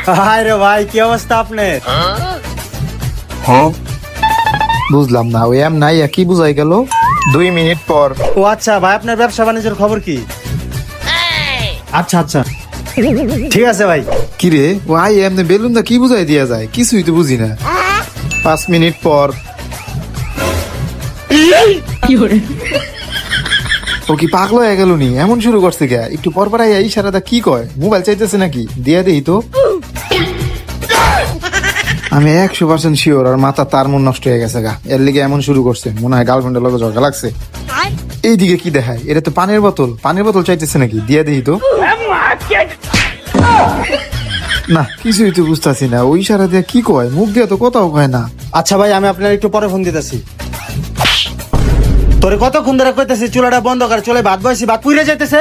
হায় রে ভাই, কি অবস্থা আপনার? বুঝলাম না, ওই এম নাই কি বুঝাই গেল? 2 মিনিট পর। ও আচ্ছা ভাই, আপনার ব্যবসা বাণিজ্যের খবর কি? আচ্ছা আচ্ছা, ঠিক আছে ভাই। কি রে, ও আই এমনি বেলুন দা কি বুঝাই দিয়া যায়, কিছুই তো বুঝি না। 5 মিনিট পর। ও কি পাগল হয়ে গেল নি? এমন শুরু করছে কে? একটু পর পর আই ইশারাটা কি কয়? মোবাইল চাইতেছে নাকি? দিয়া দেই তো। আমি 100% শিওর আর মাথা তার মন নষ্ট হয়ে গেছে গা, এর লিগে এমন শুরু করছে। মনে হয় গার্লফ্রেন্ডের লগে ঝগড়া লাগছে। এইদিকে কি দেখায়? এটা তো পানির বোতল। পানির বোতল চাইতেছে নাকি? দিয়া দেই তো। না, কিছুই তো বুঝতেছি না। ওই ইশারা দিয়ে কি কয়? মুখ দিয়ে তো কোথাও কয় না। আচ্ছা ভাই, আমি আপনার একটু পরে ফোন দিতেছি। তোরে কতক্ষণ ধরে কইতেছি চুলাটা বন্ধ কর, চলে ভাত বসি, ভাত পুড়ে যাইতেছে।